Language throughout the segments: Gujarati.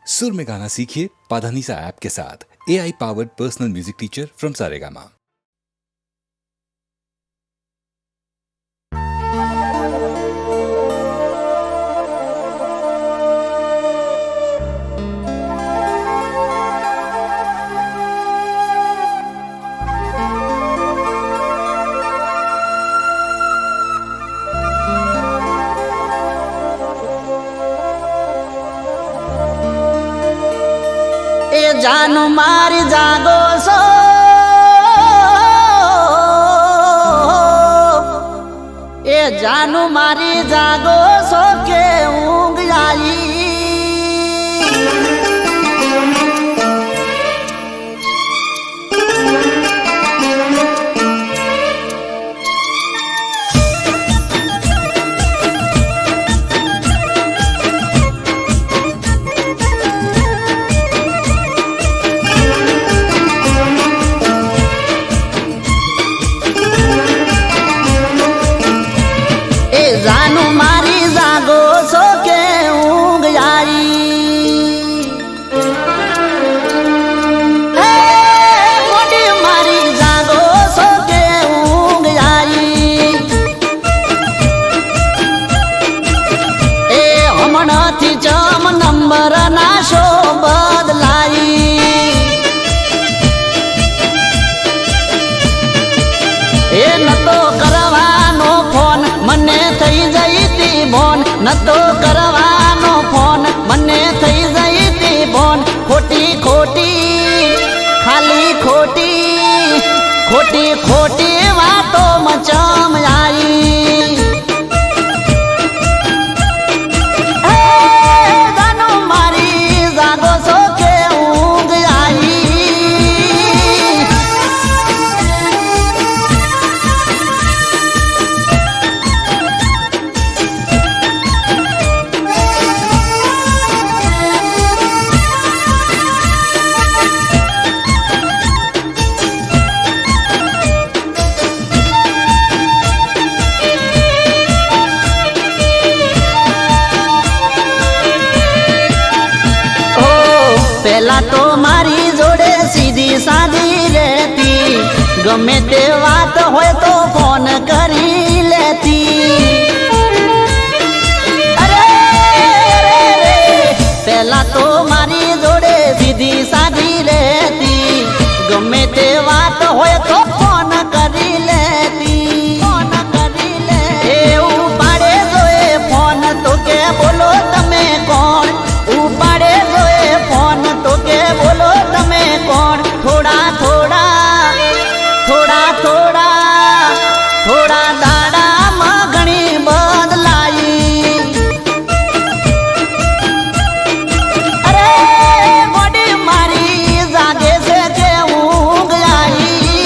सुर में गाना सीखिए पाधानीसा ऐप के साथ AI powered personal music teacher from Saregama. Janu મારી જાગો છો એ જાનુ મારી જાગો છો કે ઊંઘ આવી જાનુ મારી જાગો છો કે ઊંઘ આવી મોટી મારી જાગો છો કે ઊંઘ આવી એ હમણાંથી ચમ નંબર ના શો બદલાઈ એ નતો કરવાનો ફોન મને થઈ જઈતી બોન નતો કરવાનો ફોન મને થઈ જઈતી બોન ખોટી ખોટી ખાલી ખોટી ખોટી ખોટી વાતો મચમ આવી જાનુ મારી જાગો છો કે ઊંઘ આવી પહેલા તો મારી જોડે સીધી સાદી રહેતી ગમે તે વાત હોય તો ફોન કરી લેતી અરે પહેલા તો મારી જોડે સીધી સાદી રહેતી ગમે તે વાત હોય તો ફોન કરી લેતી ફોન કરી લે એવું પાડે જોએ ફોન તો કે બોલો તમે કોણ ઉપાડે જોએ ફોન તો કે બોલો તમે કોણ થોડા થોડા થોડા થોડા થોડા દાડામાં ઘણી બદલાઈ અરે બોડી મારી જાગે છે કે ઊંઘ આવી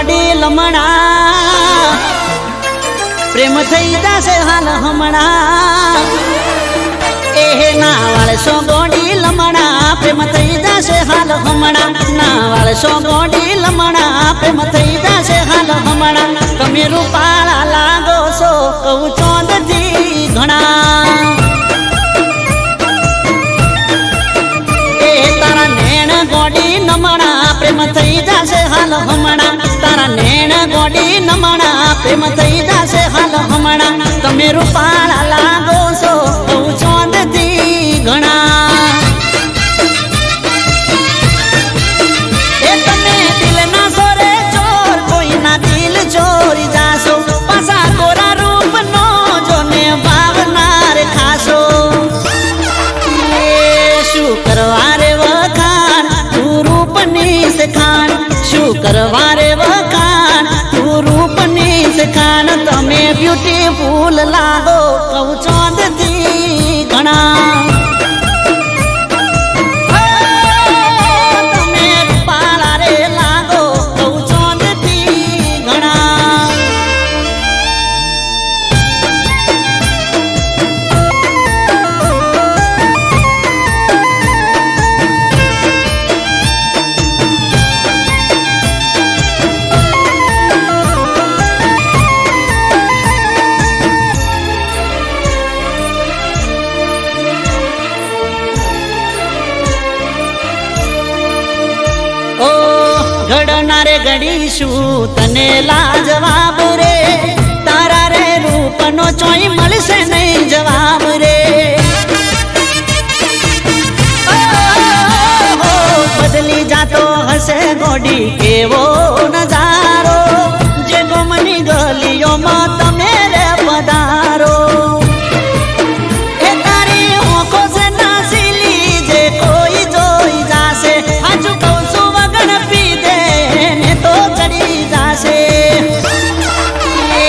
ગોડી લમણા પ્રેમ થઈ જશે હાલ હમણાં એ ના વાળશો ગોડી લમણા પ્રેમ થઈ જશે હાલ હમણાં ના વાળશો ગોડી લમણા પ્રેમ થઈ જશે હાલ હમણાં તમે રૂપાળા લાગો છો કહું ચોંદથી ઘણા એ તારા નેણ ગોડી નમણા પ્રેમ થઈ જશે હાલ હમણાં તારા નેણ ગોડી નમણા પ્રેમ થઈ જશે હાલ હમણાં તમે રૂપાળા લાગો છો કહું ચોંદથી ઘણા એ તમે દિલ ના સોરે ચોર કોઈના દિલ ચોરી જાશો પાછા કોરા રૂપ નો જોને ભાવનાર ખાશો શું કરવા રે વખાણ તું રૂપની સખાણ શું કરવા રે વખાણ તું રૂપની સખાણ તમે બ્યુટીફુલ લાગો કહું ચોંદથી ઘણા તમે રૂપાળા રે લાગો કહું ચોંદથી ઘણા ઘડનારે ઘડીશું તને લાજવાબ રે તારા રે રૂપનો ચોઈ મળશે નહીં જવાબ રે બદલી જાતો હશે ગોડી કેવો નજારો જે ગમની ગલીઓમાં તમે રે પધારો એ તારી ઓંખો છે નાસીલી જે કોઈ જોઈ જાશે હાજુ કહું છું વગર પીધે ને તો ચડી જાશે એ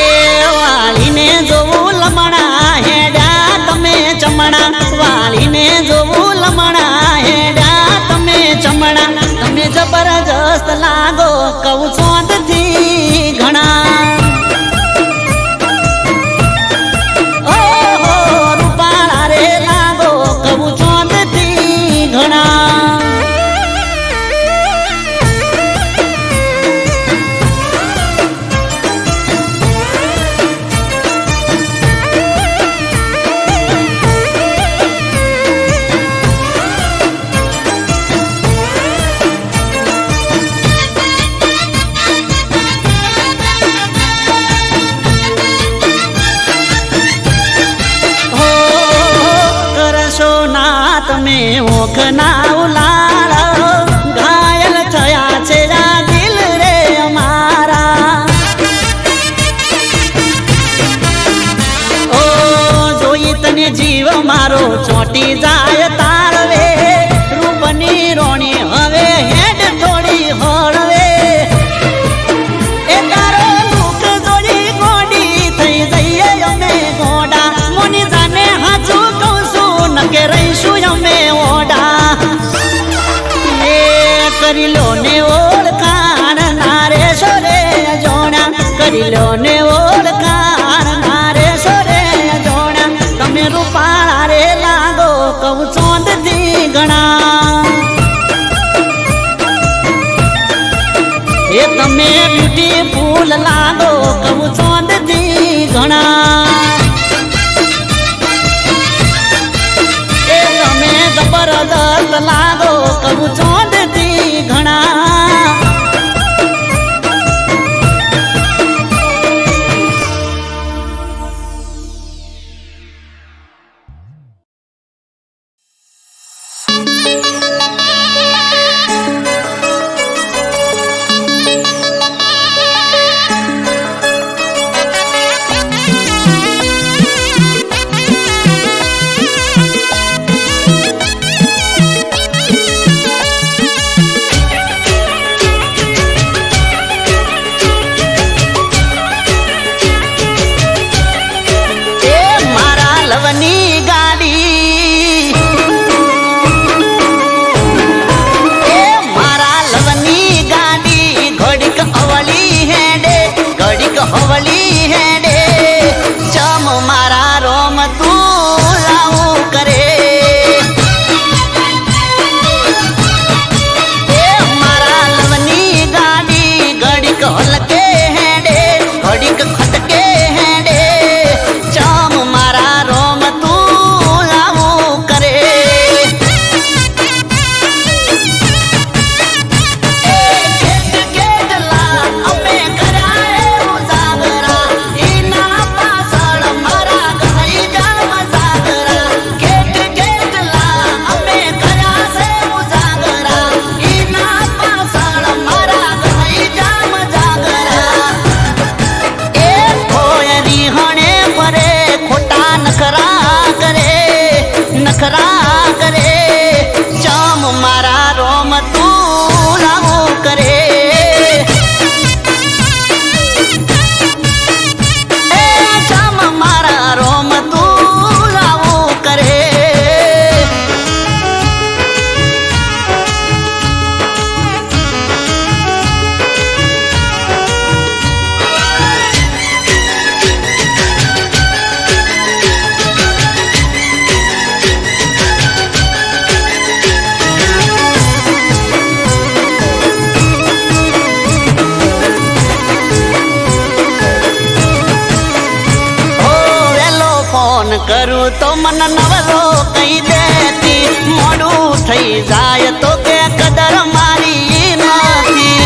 વાળીને જોવું લમણા હેડ્યા તમે ચમણા વાળીને જોવું લમણા હેડ્યા તમે ચમણા તમે જબરજસ્ત લાગો કહું ચોંદથી ઘણા ઓહો રૂપાળા રે લાગો કહું ચોંદથી ઘણા તમે ઓખ ના ઉલાળ ઘાયલ થયા છે આ દિલ રે અમારા ઓ જોઈ તને જીવ મારો ચોટી જાય તાળવે રૂપની રોણી હવે હેડ થોડી હળવે એ તારો દુઃખ જોડી ગોડી થઈ જઈએ અમે ગોડા મોની જાને હાચું કહું છું નકે રહીશું અમે ઓડા એ કરી લો ને ઓળખાણ નારે સોરે જોણા કરી લો ને ઓળખાણ નારે સોરે જોણા તમે રૂપાળા રે લાગો કહું ચોંદથી ઘણા એ તમે બ્યુટીફુલ લાગો કહું ચોંદથી ઘણા જબરદસ્ત લાગો કહું ચોંદથી ઘણા તો મન નવરો કહી દેતી મોડું થઈ જાય તો કે કદર મારી નથી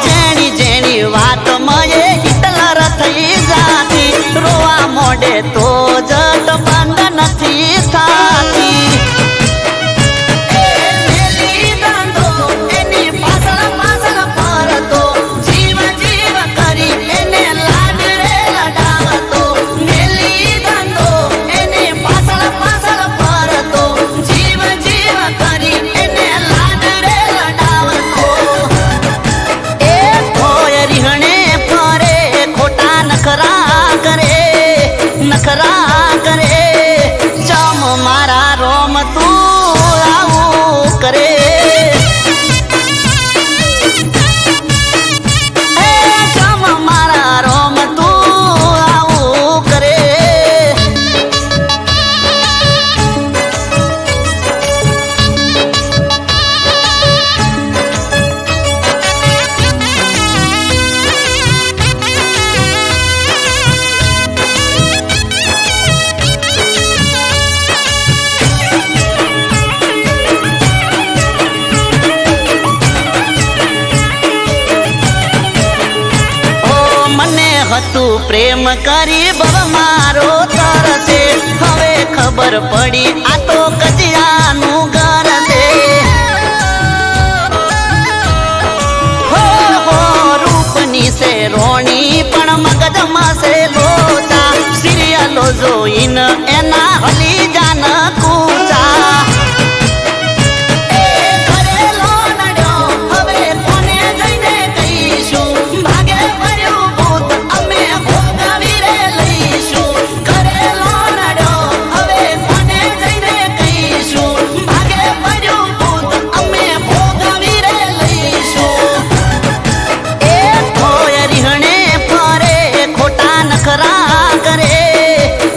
જેની જેની વાત મયે હિટલર થઈ જાતી રોવા મોડે તો જટ બંધ નથી થાતી નખરા કરે ચમ મારા રોમ તું આવું કરે ચમ મારા રોમ તું આવું કરે હતું પ્રેમ કરી બવ મારો તરસે હવે ખબર પડી આ તો કજિયાનું ઘર છે હો રૂપની છે રોણી પણ મગજમાં છે લોચા સિરિયલો જોઈને એના હલી જાન કૂચા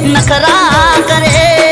નખરા કરે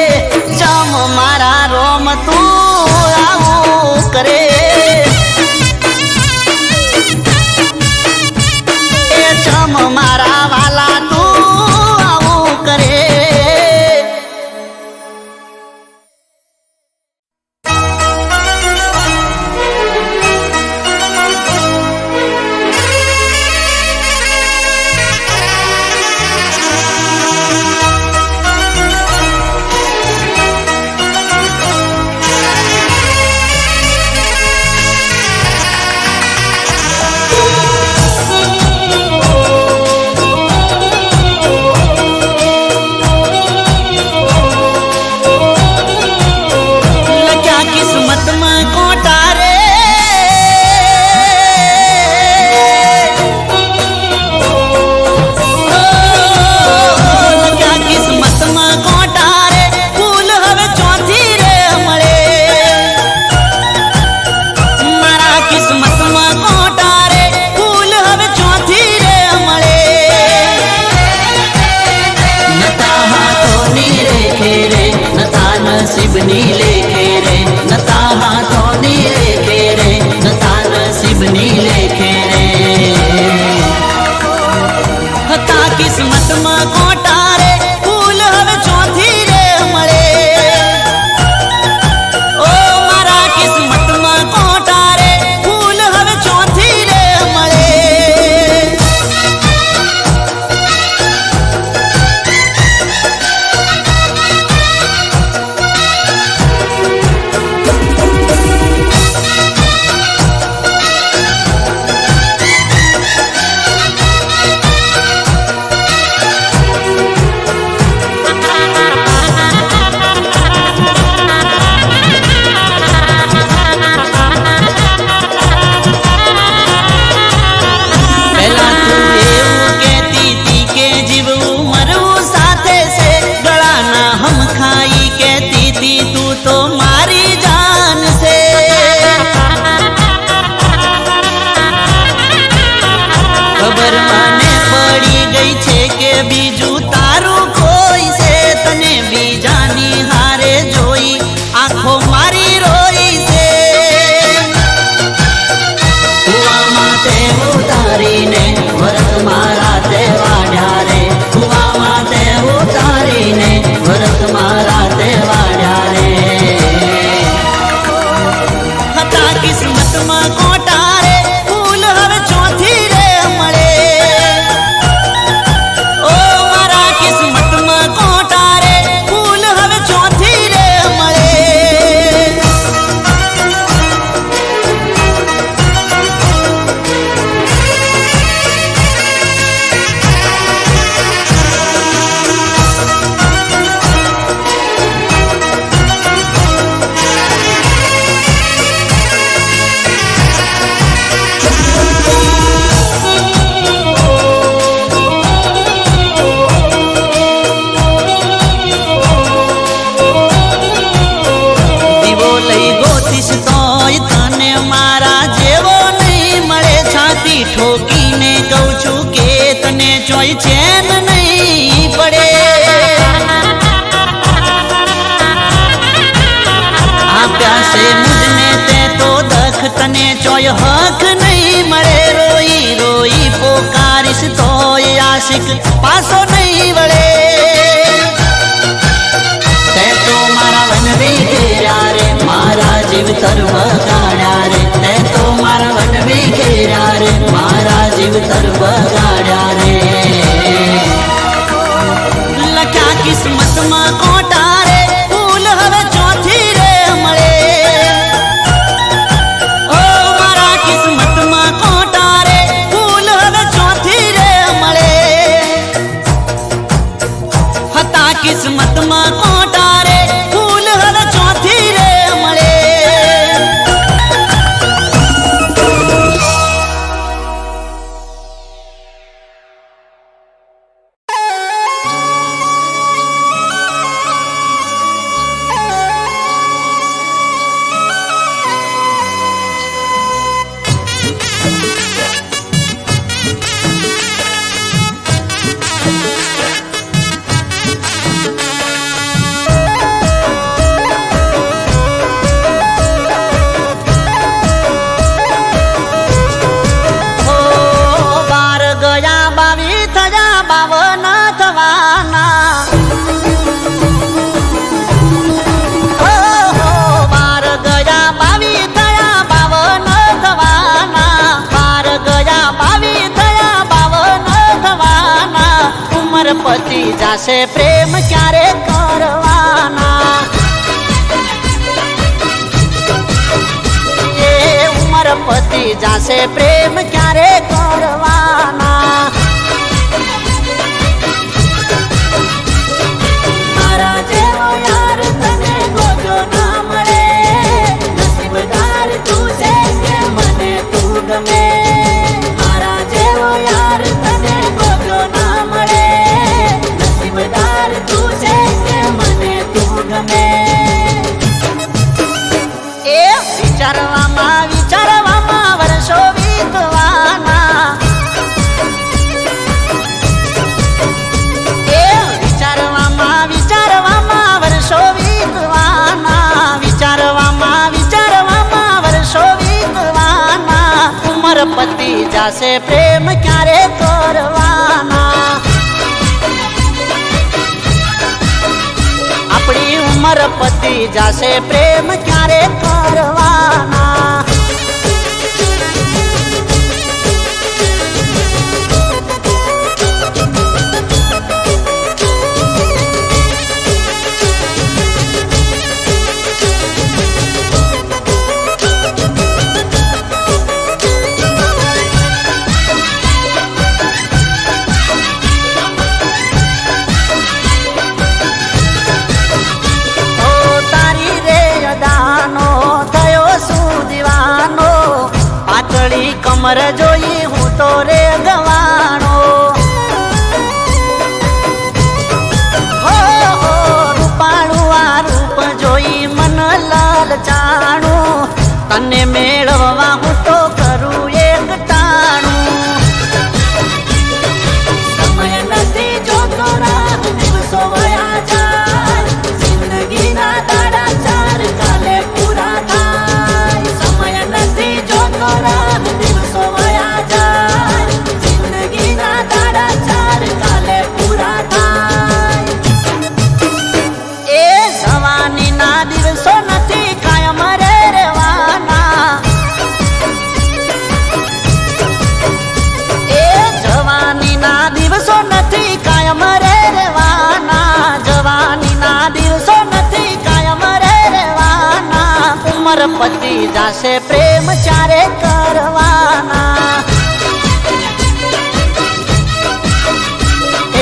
તોય હક નહીં મળે, રોઈ રોઈ પોકારીશ તોય આશિક પાછો નહીં વળે. તે તો મારા વનવી ઘેર્યા રે, મારા જીવ તરવ ગાડ્યા રે. તે તો મારા વનવી ઘેર્યા રે, મારા જીવ તરવ ગાડ્યા રે. લખ્યા કિસ્મતમાં કોટા રે, ફૂલ હવે ચોથી રે મળે. ઓ મારા કિસ્મતમાં કોટા રે, ફૂલ હવે ચોથી રે મળે. હતા કિસ્મતમાં કોટા રે, ફૂલ હવે ચોથી રે મળે. પતિ જાશે પ્રેમ ક્યારે કરવાના. એ ઉમર પતિ જાશે પ્રેમ ક્યારે કરવાના. મારા જેવો યાર તને ગોજો ના મળે, નસીબદાર તું છે કે મને તું ગમે. મારા જેવો યાર તને ગોજો ના મળે, તું છે કે મને તું ગમે. એ વિચારવામાં વિચારવામાં વર્ષો વીતવાના. એ વિચારવામાં વિચારવામાં વર્ષો વીતવાના. વિચારવામાં વિચારવામાં વર્ષો વીતવાના. ઉમર પતિ જાશે પ્રેમ ક્યારે કરવાના. આપણી ઉમર પતિ જાશે પ્રેમ ક્યારે કરવાના. કમર જોઈ હું તો રે ગવાણો. હો રૂપાળું આ રૂપ જોઈ મન લલચાણું. તને મેળવવા હું તો કરું એક ટાણું. સમય નથી જોતો રાહ દિવસો વયા જાય, જિંદગીના દાડા ચાર કાલે પૂરા થાય. સમય નથી જોતો રાહ દિવસો વયા જાય, જિંદગીના દાડા ચાર કાલે પૂરા થાય. એ જવાનીના દિવસો નથી કાયમ રે રહેવાના. એ જવાનીના દિવસો નથી કાયમ રે રહેવાના. જવાનીના દિવસો નથી કાયમ રે રહેવાના. ઉમર પતિ જાશે પ્રેમ ચારે કરવાના.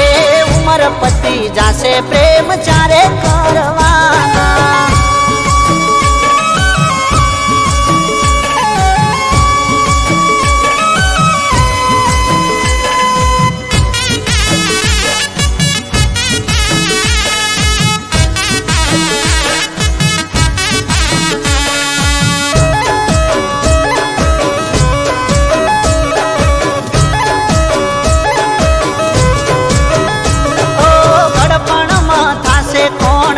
એ ઉમર પતિ જાશે પ્રેમ ચારે કરવાના. કોણ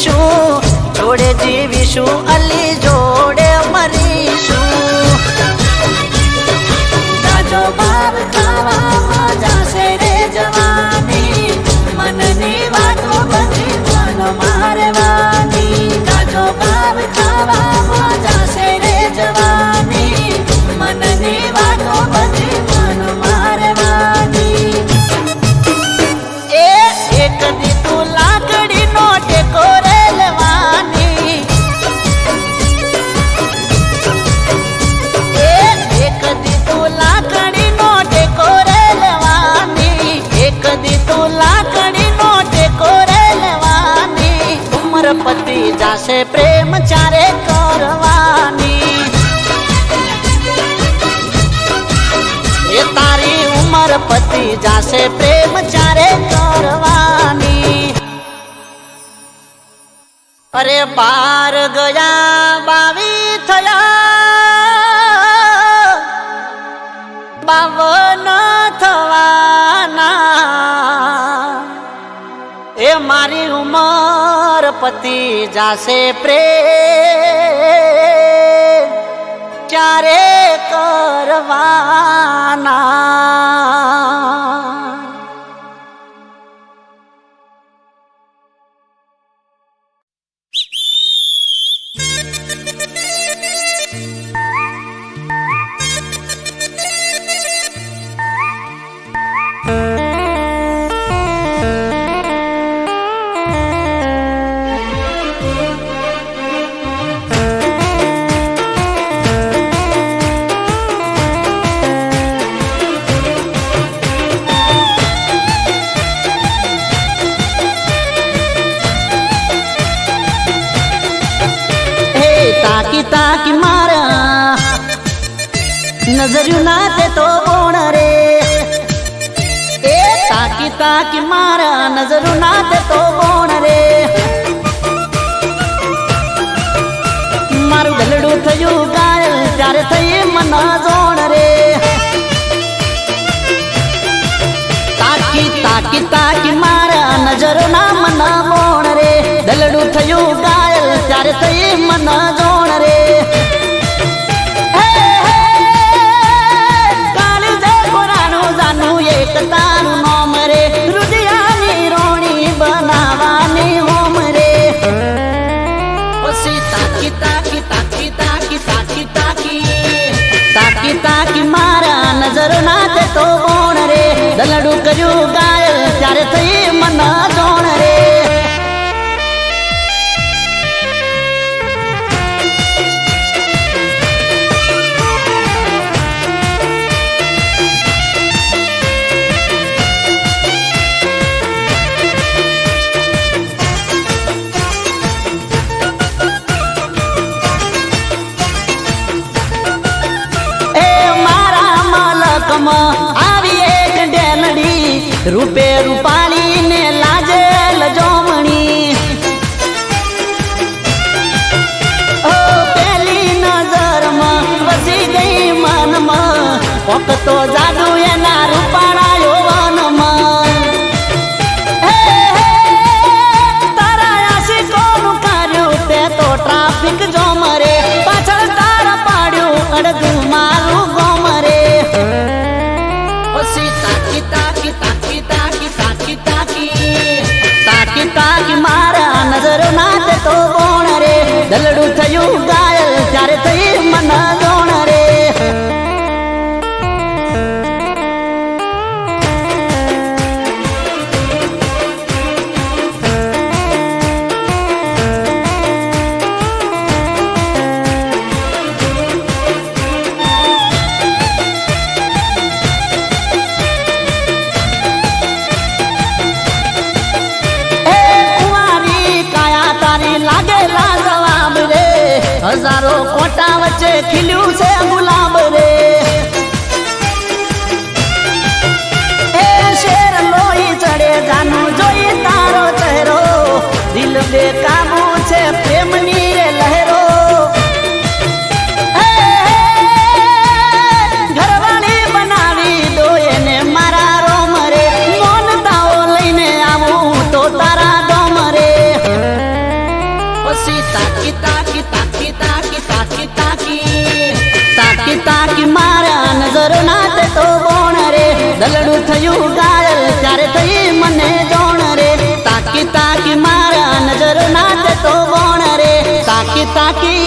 રહીશું, જોડે જીવીશું, અલી જોડે મરીશું. જાજો બાર ખાવા જાશે રે જવાની, મનની વાતો બધી મન મારવાની. જાજો બાર ખાવા જાશે રે જવાની, મનની વાતો બધી મન મારવાની. એક દીતું લાકડીનો ટેકો રેલવાની, એક દીતું લાકડીનો ટેકો રેલવાની, એક દીતું લાકડીનો ટેકો રેલવાની. ઉમર પતિ જાશે પ્રેમ ચારે કરવાની, એ તારી ઉમર પતિ જાશે પ્રેમ ચારે કરવાની. અરે 12 ગયા 22 થયા, 52 થવાના. એ મારી ઉમર પતિ જાશે પ્રેમ ચારે કરવાના. તાકી તાકી મારા નજર્યું ના તે તો બોણ રે, એ તાકી તાકી મારા નજરું ના તે તો બોણ રે. મારું ગલડું થયું ગાયલ ત્યારે થઈ મન જોણ રે. તાકી તાકી તાકી મારા નજરો ના મન બોણ રે, ગલડું થયું ગાયલ ત્યારે થઈ મન જોણ રે. એક તારું નામ રે, રુદિયાની રોણી બનાવાની હોમ રે. પછી તાકી તાકી તાકી તાકી તાકી તાકી તાકી તાકી મારા નજરો ના તે તો બોણ રે, દલડું કર્યું ગાયલ ત્યારે થઈ મન જોણ રે. આવી એક ડેલડી રૂપે રૂપાળી ને લાજે લજોમણી. ઓ પેલી નજરમાં વસી ગઈ મનમાં, કોક તો જાદુ એના રૂપાળા યૌવનમાં. તારા આશિકોનું કર્યું તે તો ટ્રાફિક જોમ રે, પાછળ તારા પાડ્યું અડધું મારું ગોમ રે. તાકી તાકી તાકી તાકી તાકી તાકી તાકી તાકી મારા નજરો ના તે તો બોણ રે, દલડું થયું ગાયલ ત્યારે થઈ મન જોણ રે. હજારો કોટા વચ્ચે ખીલ્યું છે ગુલાબ રે. એ શેર લોહી ચડે જાનું જોઈ તારો ચહેરો, દિલ બેકાબુ છે પ્રેમની રે લહેરો. ઘરવાળી બનાવી દો એને મારા રોમ રે, મોનતાઓ લઈને આવું તો તારા ગોમ રે. થયું ગાયલ ત્યારે થઈ મને જોણ રે તાકી તાકી મારા નજર નાચે તો બોણ રે તાકી તાકી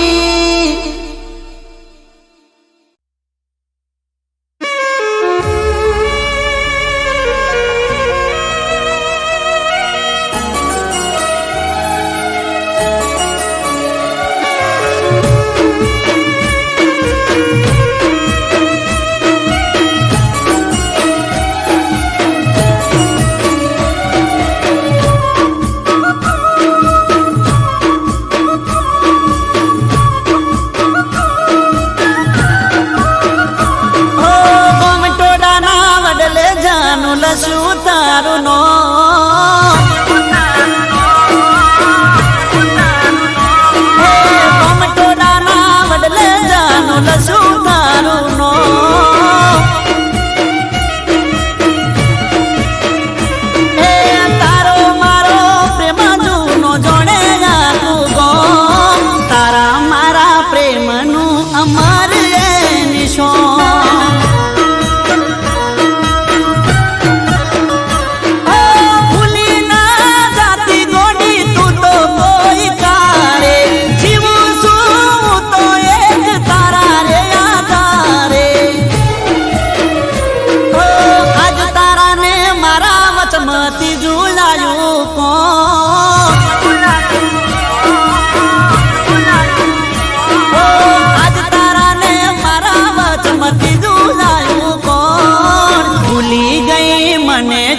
લસું તારું નો ટોડાના વડલે જાનું લસું તારું નો તારો મારો પ્રેમ જૂનો જોડે જાતું ગો તારા મારા પ્રેમનું અમર નિશો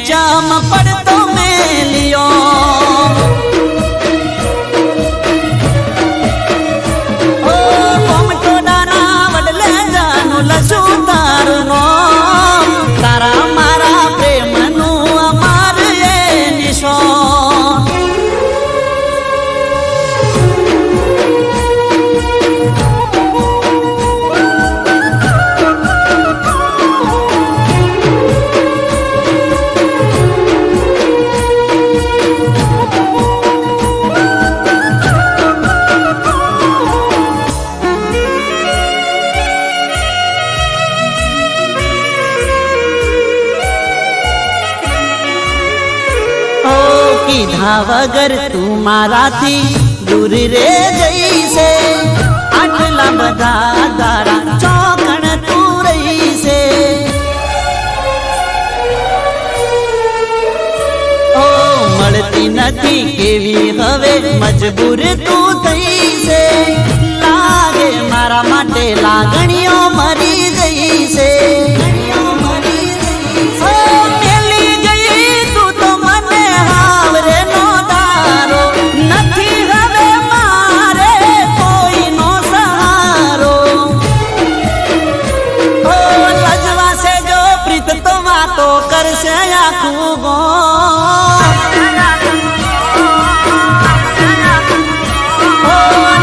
ચમ પડતો મેલિયો ઓ કોમટોડાના વડલે જાનું લસું તારું નો તારા મારા પ્રેમનું અમાર એ નિશો કીધા વગર તું મારાથી દૂર રે જઈશે આટલા બધા દાડા ચોકણ તું રહીશે ઓ મળતી નથી કેવી હવે મજબૂર તું થઈશે લાગે મારા માટે લાગણીઓ મરી જઈશે તો કરશે આખું ગો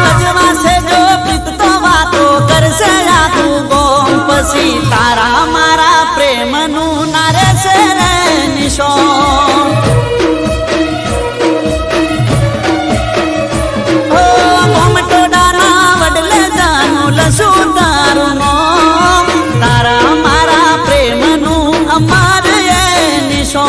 નજવાશે જો પ્રીત તો વાતો કરશે આખું ગો પછી તારા મારા પ્રેમનું ના રહેશે રે નિશો કોમટોડાના વડલે જાનું લસું તારું નો તારા મારા પ્રેમનું અમાર એ નિશો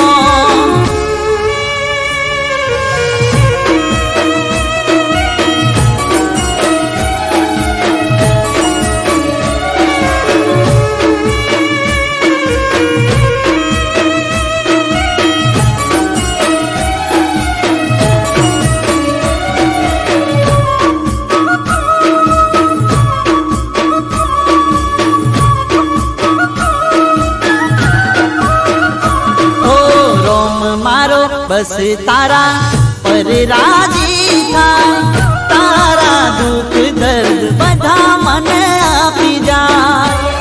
બસ તારા પર રાજી થાય તારા દુઃખ દર્દ બધા મને આપી જાય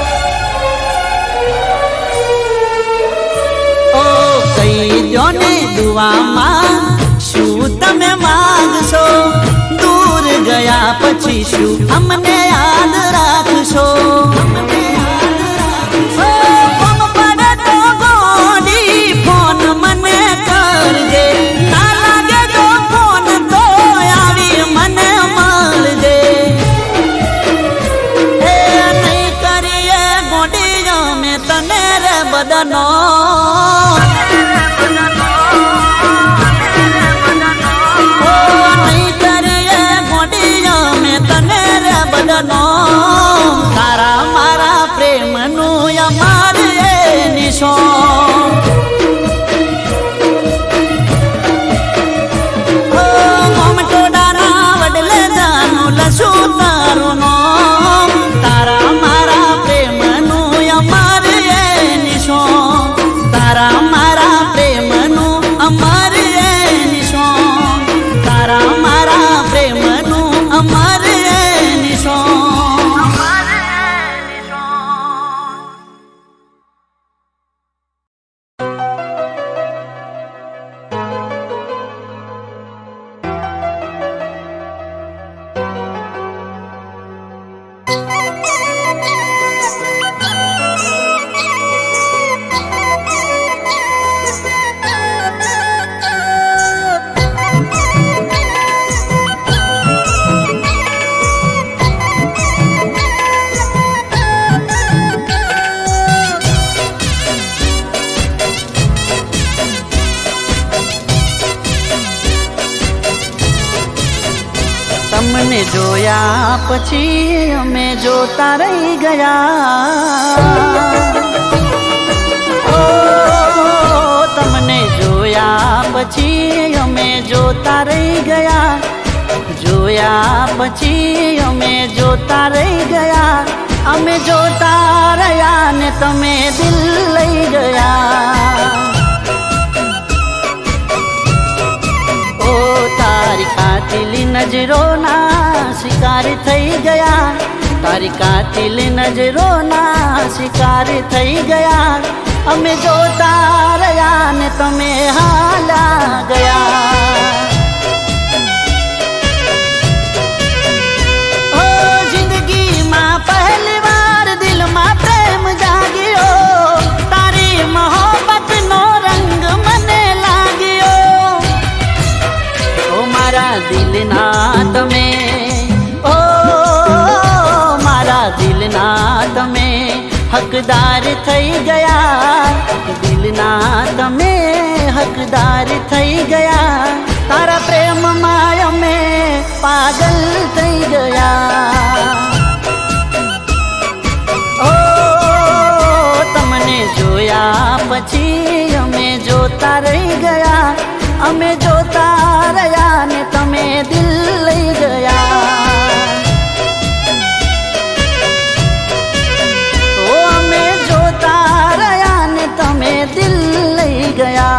ઓ કહી દો ને દુઆમાં શું તમે માંગશો દૂર ગયા પછી શું અમને યાદ રાખશો બદનો તમને જોયા પછી અમે જોતા રહી ગયા. ઓ તમને જોયા પછી અમે જોતા રહી ગયા. જોયા પછી અમે જોતા રહી ગયા. અમે જોતા રહ્યા ને તમે દિલ લઈ ગયા. ઓ તારી કાતિલી નજરોના શિકાર થઈ ગયા. તારી કાતિલી નજરોના શિકાર થઈ ગયા. અમે જોતા રહ્યા ને તમે હાલા ગયા. ઓ જિંદગીમાં પહેલી વાર દિલમાં પ્રેમ જાગ્યો. તારી મોહબ્બતનો રંગ મને લાગ્યો. ઓ મારા દિલના તમે, ઓ મારા દિલના તમે હકદાર થઈ ગયા. દિલના તમે હકદાર થઈ ગયા. તારા પ્રેમમાં અમે પાગલ થઈ ગયા. ઓ તમને જોયા પછી અમે જોતા રહી ગયા. અમે જોતા રહ્યા ને તમે દિલ લઈ ગયા. ઓ અમે જોતા રહ્યા ને તમે દિલ લઈ ગયા.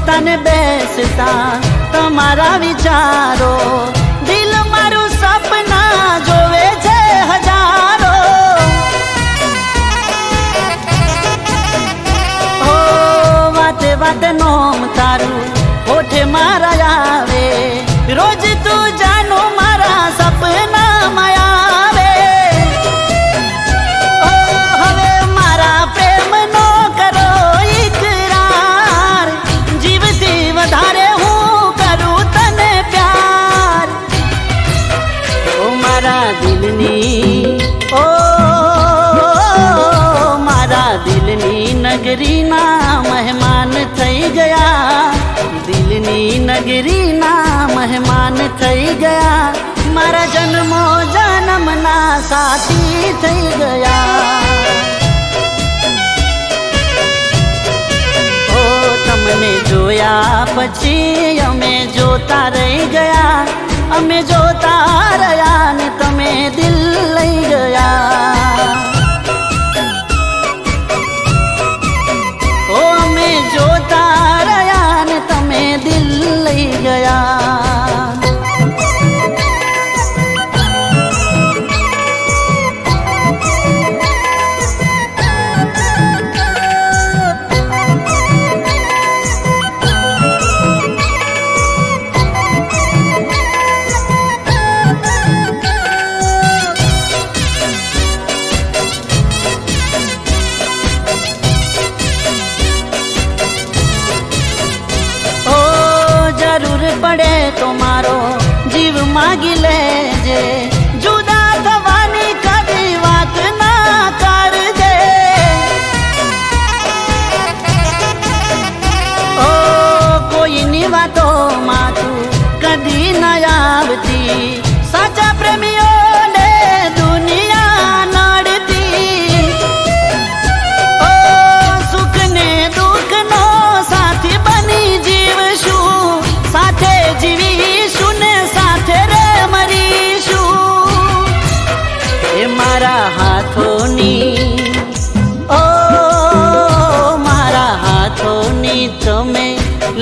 તને બેસતા તમારા વિચારો. દિલ મારું સપના જોવે છે હજારો. ઓ વાતે વાતે નોમ તારું હોઠે મારા આવે. રોજ તું જાનો મારા સપનામાં આવે. ઓ હવે મારા પ્રેમનો કરો ઈકરાર. વધારે હું કરું તને પ્યાર. ઓ મારા દિલની, ઓ મારા દિલની નગરીના મહેમાન થઈ ગયા. દિલની નગરીના મહેમાન થઈ ગયા. મારા જન્મો જન્મના સાથી થઈ ગયા. તમને જોયા પછી અમે જોતા રહી ગયા. અમે જોતા રહ્યા ને તમે દિલ લઈ ગયા. ઓ અમે જોતા રહ્યા ને તમે દિલ લઈ ગયા. પડે તો મારો જીવ માગી લેજે. જુદા થવાની કદી વાત ના કરજે. ઓ કોઈની વાતોમાં તું કદી ન આવતી. સાચા પ્રેમીઓને દુનિયા નડતી. ઓ સુખ ને દુઃખ નો સાથી બની જીવશું. સાથે જીવીશું ને સાથે રે મરીશું. એ મારા હાથોની, ઓ મારા હાથોની તમે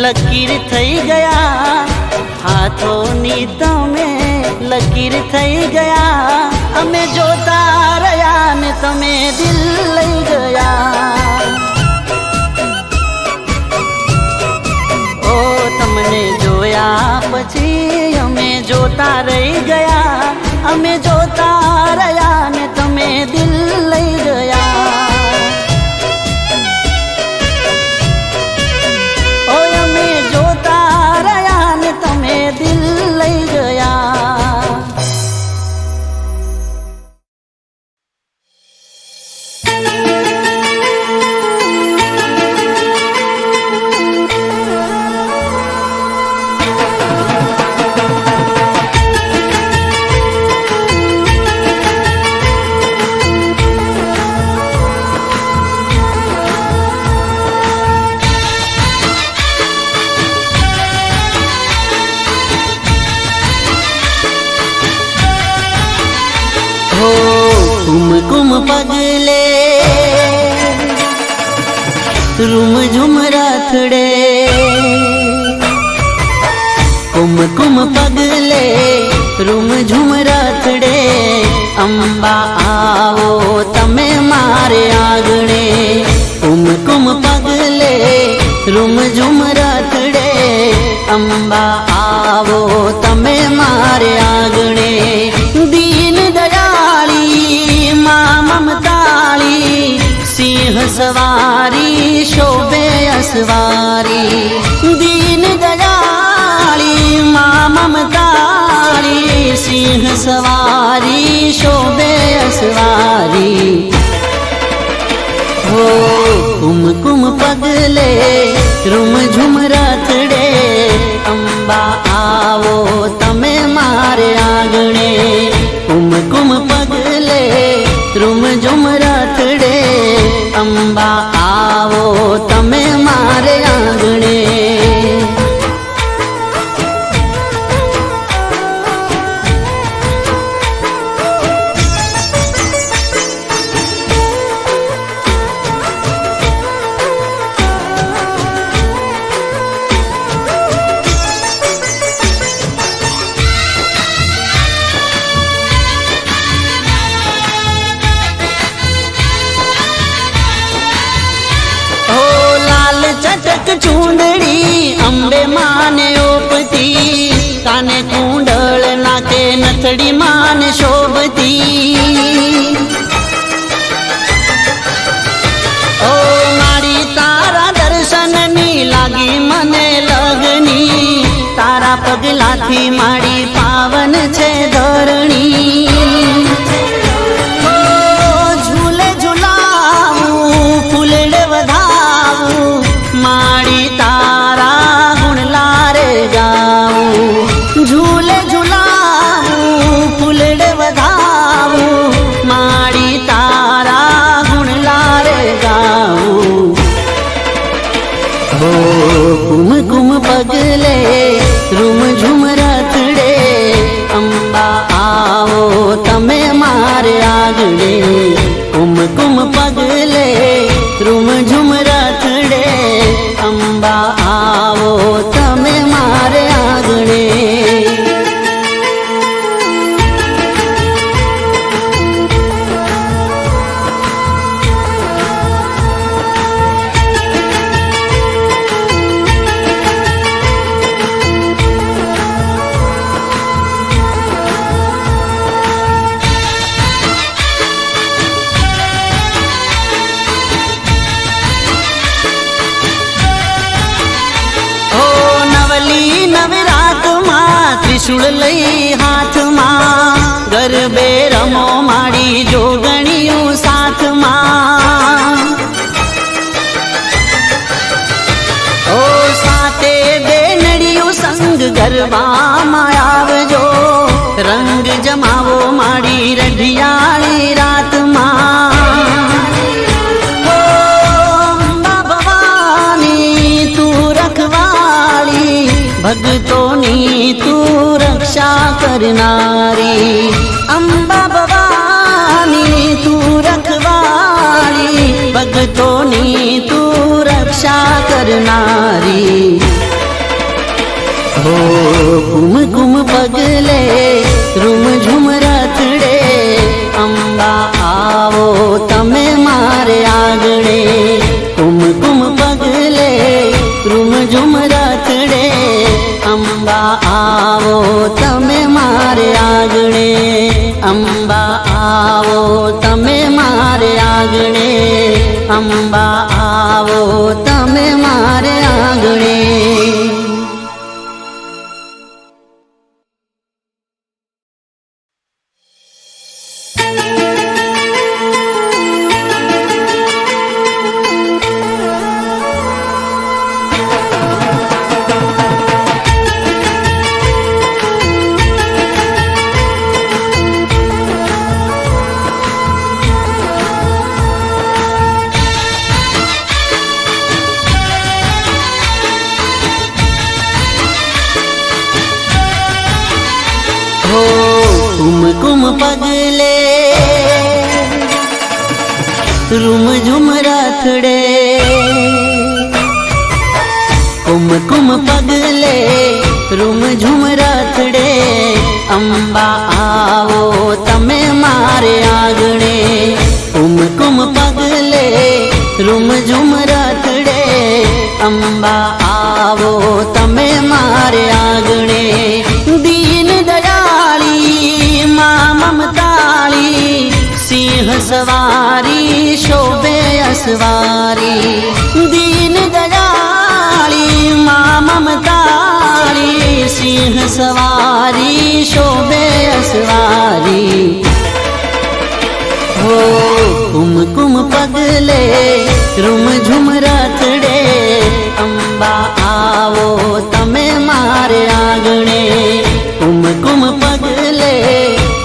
લકીર થઈ ગયા. હાથોની તમે લકીર થઈ ગયા. અમે જોતા રહ્યા ને તમે દિલ લઈ ગયા. ઓ તમને જોયા પછી અમે જોતા રહી ગયા. અમે જો હો કુમકુમ પગલે રૂમ ઝુમ રાથડે કુમકુમ પગલે રૂમ ઝુમ રાથડે અંબા આવો તમે મારે આંગણે કુમકુમ પગલે રૂમ ઝુમ રાથડે અંબા આવો તમે મારે આંગણે દીન દયાળી માં મમતાળી સિંહ સવારી શોભે અસવારી દીન દયાળી માં મમતાળી સિંહ સવારી શોભે અસવારી હો કુમકુમ પગલે રૂમ ઝુમ રાથડે અંબા આવો તમે મારે આંગણે કુમકુમ પગલે રૂમ ઝુમ રાથડે અંબા આવો તમે મારે આંગણે ચૂંદડી અંબે માને ઓપતી કાને કુંડળ નાકે નથડી માને શોભતી ઓ મારી તારા દર્શનની લાગી મને લગની તારા પગલાથી મારી પાવન છે ધરણી ઝૂલે ઝુલાવું ફૂલડે વધાવું માડી તારા ગુણ લારે ગાવું ઝૂલે ઝુલાવું ફૂલડે વધાવું માડી તારા ગુણ લારે ગાવું હો કુમકુમ પગલે રૂમ ઝુમ રાથડે અંબા આવો તમે મારે આંગણે કુમકુમ પગલે રૂમ ઝુમ રાથડે અંબા આવો તમે મારે આંગણે ત્રિશુળ લઈ હાથમાં ગરબે રમો માડી જોગણીયું સાથમાં ઓ સાતે બેનડિયું સંગ ગરબામાં આવજો રંગ જમાવો માડી રઢિયાળી રાતમાં ઓ અંબા ભવાની તું રખવાળી ભગતોની તું રક્ષા કરનારી અંબા ભવાની તું રખવાળી ભગતોની તું રક્ષા કરનારી હો કુમકુમ પગલે રૂમ ઝુમ રાથડે અંબા આવો તમે મારે આંગણે કુમકુમ પગલે રૂમ ઝુમ રાથડે અંબા આવો તમે મારે આંગણે અંબા આવો તમે મારે આંગણે અંબા આવો તમે મારે આંગણે કુમકુમ પગલે રૂમ ઝુમ રાથડે કુમકુમ પગલે રૂમ ઝુમ રાથડે અંબા આવો તમે મારે આંગણે કુમકુમ પગલે રૂમ ઝુમ રાથડે અંબા આવો તમે મારે આંગણે દીન દયાળી માં મમતાળી સિંહ સવારી શોભે અસવારી દીન દયાળી માં મમતાળી સિંહ સવારી શોભે અસવારી હો કુમકુમ પગલે રૂમ ઝુમ રાથડે અંબા આવો તમે મારે આંગણે કુમકુમ પગલે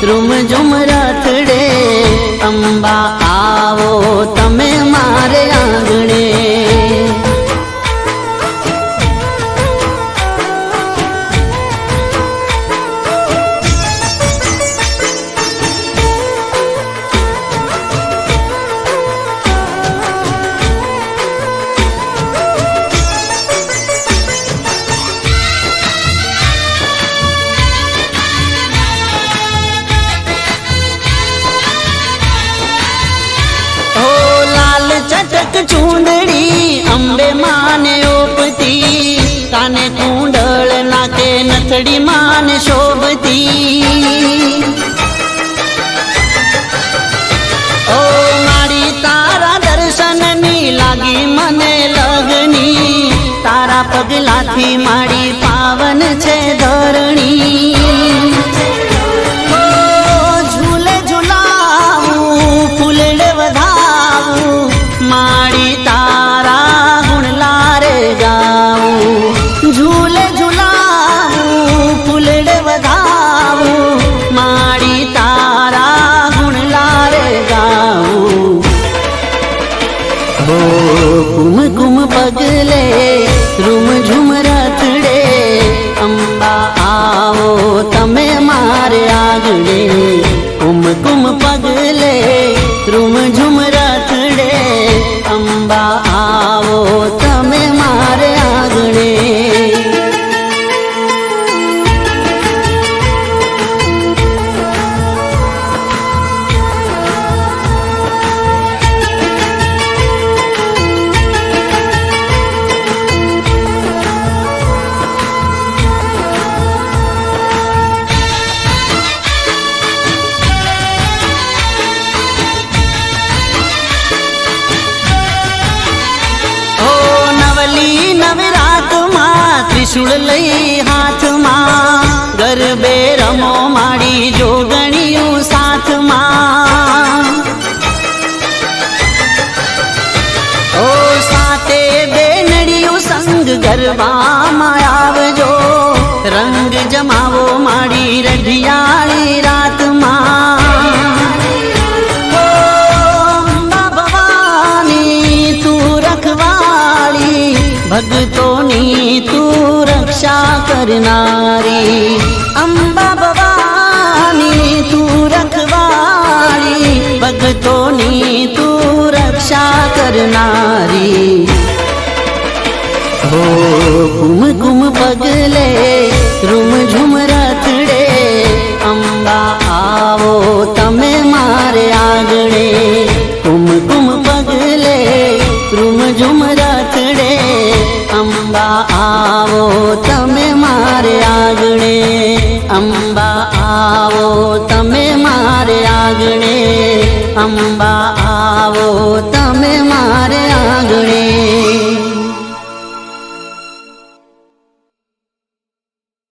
રૂમ ઝુમ રાથડે અંબા આવો તમે મારે આંગણે ચટક ચૂંદડી અંબે માને ઓપતી કાને કુંડળ નાકે નથડી માને શોભતી ઓ મારી તારા દર્શનની લાગી મને લગની તારા પગલાથી મારી પાવન છે ધરણી ઝૂલે ઝુલાવું ફૂલડે વધાવું માડી તારા ગુણ લારે ગાવું ઝૂલે ઝુલાવું ફૂલડે વધાવું માડી તારા ગુણ લારે ગાવું હો કુમકુમ પગલે રૂમ ઝુમ રાથડે અંબા આવો તમે મારે આંગણે કુમકુમ પગલે રૂમ ઝુમ રાથડે અંબા આવો તમે મારે આંગણે ત્રિશુળ લઈ હાથમાં ગરબે રમો માડી જોગણીયું સાથમાં ઓ સાતે બેનડીયું સંગ ગરબામાં આવજો રંગ જમાવો માડી રઢિયાળી રાતમાં ઓ અંબા ભવાની તું રખવાળી ભગતોની તું રક્ષા કરનારી અંબા ભવાની તું રખવાળી ભગતોની તું રક્ષા કરનારી હો કુમકુમ પગલે રૂમ ઝુમ રાથડે અંબા આવો તમે મારે આંગણે કુમકુમ પગલે રૂમ ઝુમ રાથડે અંબા આવો તમે મારે આંગણે અંબા આવો તમે મારે આંગણે અંબા આવો તમે